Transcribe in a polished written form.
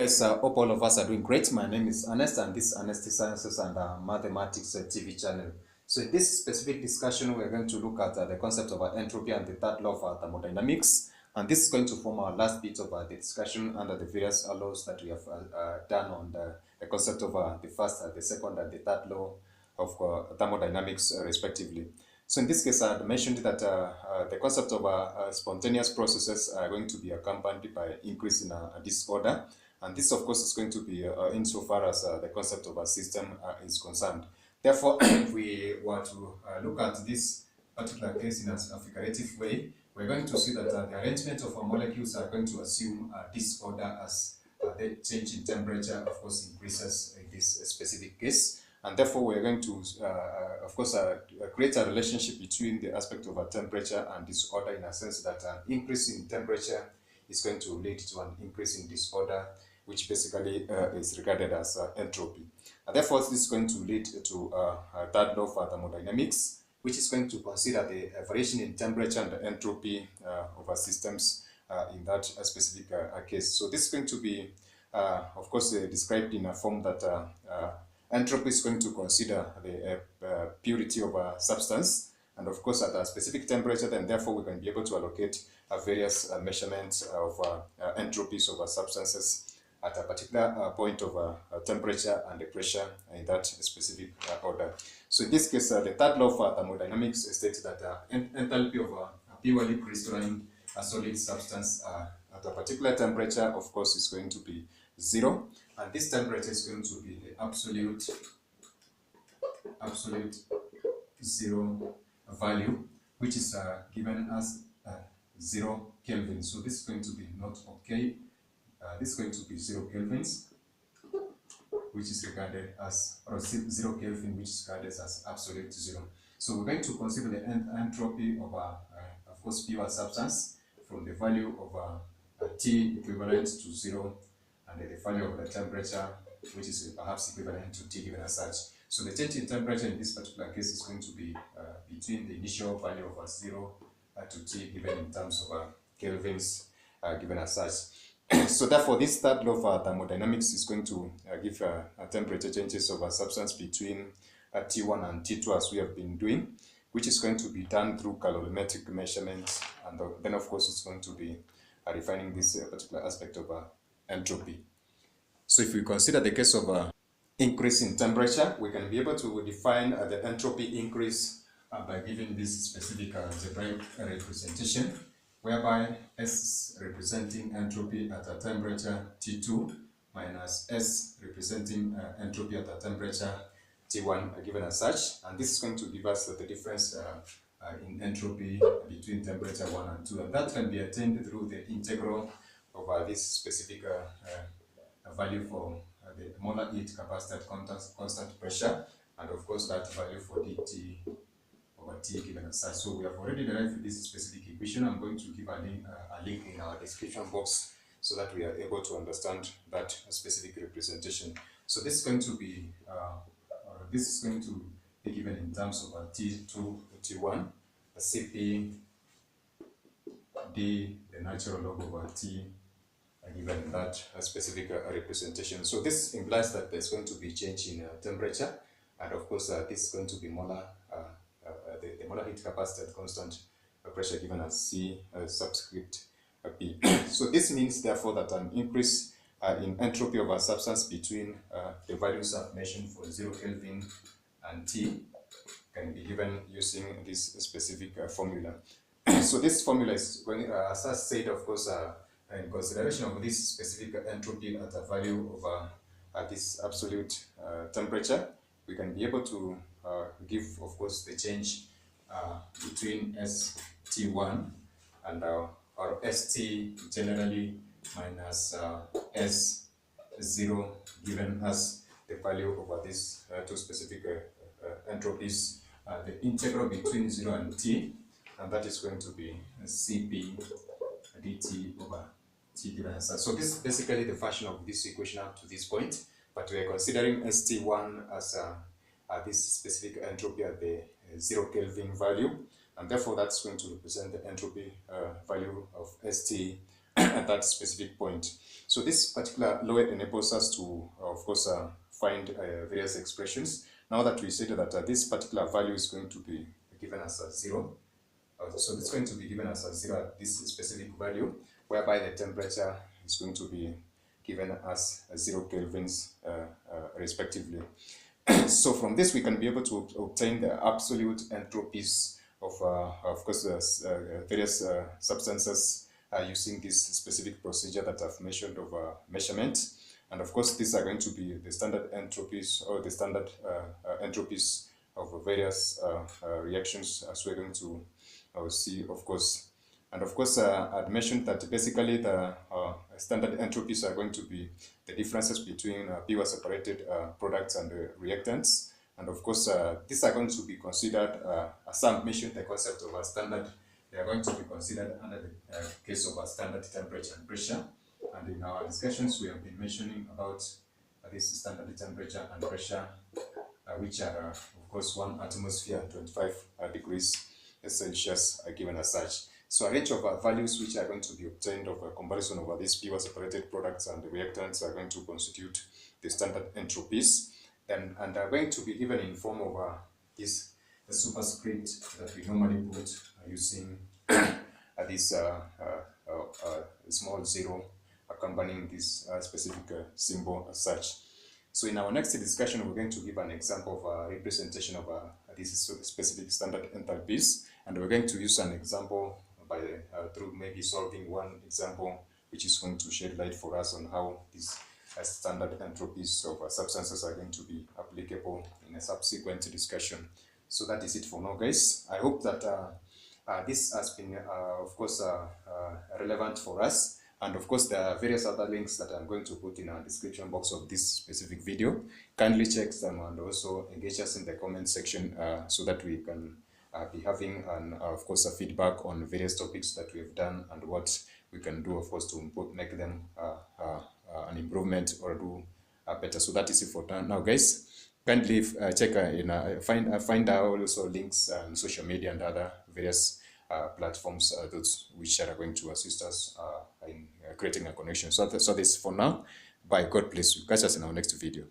guys, hope all of us are doing great. My name is Ernest and this is Ernest Sciences and Mathematics TV channel. So in this specific discussion, we're going to look at the concept of entropy and the third law of thermodynamics. And this is going to form our last bit of the discussion under the various laws that we have done on the concept of the first, the second, and the third law of thermodynamics respectively. So in this case, I had mentioned that the concept of spontaneous processes are going to be accompanied by increase in disorder. And this, of course, is going to be insofar as the concept of a system is concerned. Therefore, if we were to look at this particular case in a figurative way, we're going to see that the arrangement of our molecules are going to assume disorder as the change in temperature, of course, increases in this specific case. And therefore, we're going to, of course, create a relationship between the aspect of temperature and disorder, in a sense that an increase in temperature is going to lead to an increase in disorder, which basically is regarded as entropy. And therefore, this is going to lead to a third law of thermodynamics, which is going to consider the variation in temperature and the entropy of our systems in that specific case. So this is going to be, of course, described in a form that entropy is going to consider the purity of a substance, and of course at a specific temperature, then therefore we can be able to allocate various measurements of entropies of substances at a particular point of temperature and the pressure in that specific order. So in this case, the third law of thermodynamics states that enthalpy of a purely crystalline solid substance at a particular temperature, of course, is going to be 0, and this temperature is going to be the absolute 0 value, which is given as 0 Kelvin. So this is going to be not okay. This is going to be 0 kelvins, which is regarded as, or 0 Kelvin, which is regarded as absolute 0. So we're going to consider the entropy of course, pure substance from the value of T equivalent to 0, and the value of the temperature, which is perhaps equivalent to T given as such. So the change in temperature in this particular case is going to be between the initial value of 0 to T given in terms of kelvins given as such. So therefore, this third law of thermodynamics is going to give temperature changes of a substance between T1 and T2, as we have been doing, which is going to be done through calorimetric measurements, and then of course it's going to be refining this particular aspect of entropy. So if we consider the case of increase in temperature, we can be able to define the entropy increase by giving this specific algebraic representation, whereby S is representing entropy at a temperature T2 minus S representing entropy at a temperature T1 given as such. And this is going to give us the difference in entropy between temperature 1 and 2. And that can be attained through the integral of this specific value for the molar heat capacity at constant pressure, and of course that value for dt over T given as such. So we have already derived this specific equation. I'm going to give a link in our description box so that we are able to understand that specific representation. So this is going to be given in terms of T2, T1, Cp d, the natural log over T, given that specific representation. So this implies that there's going to be change in temperature, and of course this is going to be molar, the molar heat capacity at constant pressure given as C subscript P. So this means therefore that an increase in entropy of a substance between the values I've mentioned for 0 Kelvin and T can be given using this specific formula. So this formula is going, as I said, of course, in consideration of this specific entropy at a value of this absolute temperature, we can be able to give, of course, the change between ST1 and or ST generally minus S0 given as the value over these two specific entropies, the integral between 0 and T, and that is going to be Cp dt over T given as such. So this is basically the fashion of this equation up to this point, but we are considering ST1 as this specific entropy at the 0 Kelvin value, and therefore that's going to represent the entropy value of ST at that specific point. So this particular law enables us to, of course, find various expressions. Now that we said that this particular value is going to be given as a 0, so it's going to be given as a 0 at this specific value, whereby the temperature is going to be given as 0 kelvins respectively. So from this we can be able to obtain the absolute entropies of course, various substances using this specific procedure that I've mentioned of measurement. And of course, these are going to be the standard entropies or the standard entropies of various reactions, as we're going to see, of course. And of course, I'd mentioned that basically the standard entropies are going to be the differences between pure separated products and reactants. And of course, these are going to be considered, as I mentioned the concept of a standard, they are going to be considered under the case of a standard temperature and pressure. And in our discussions, we have been mentioning about this standard temperature and pressure, which are, of course, 1 atmosphere and 25 degrees Celsius are given as such. So a range of values which are going to be obtained of a comparison over these pure separated products and the reactants are going to constitute the standard entropies, and are going to be given in form of this the superscript that we normally put using this small 0 accompanying this specific symbol as such. So in our next discussion, we're going to give an example of a representation of these specific standard enthalpies, and we're going to use an example by through maybe solving one example, which is going to shed light for us on how these standard entropies of substances are going to be applicable in a subsequent discussion. So that is it for now, guys. I hope that this has been, of course, relevant for us. And of course, there are various other links that I'm going to put in our description box of this specific video. Kindly check them and also engage us in the comment section so that we can be having, of course, a feedback on various topics that we've done and what we can do, of course, to make them an improvement or do better. So that is it for now, guys. Kindly check find out also links on social media and other various platforms, those which are going to assist us in creating a connection. So this for now. Bye. God bless you. Catch us in our next video.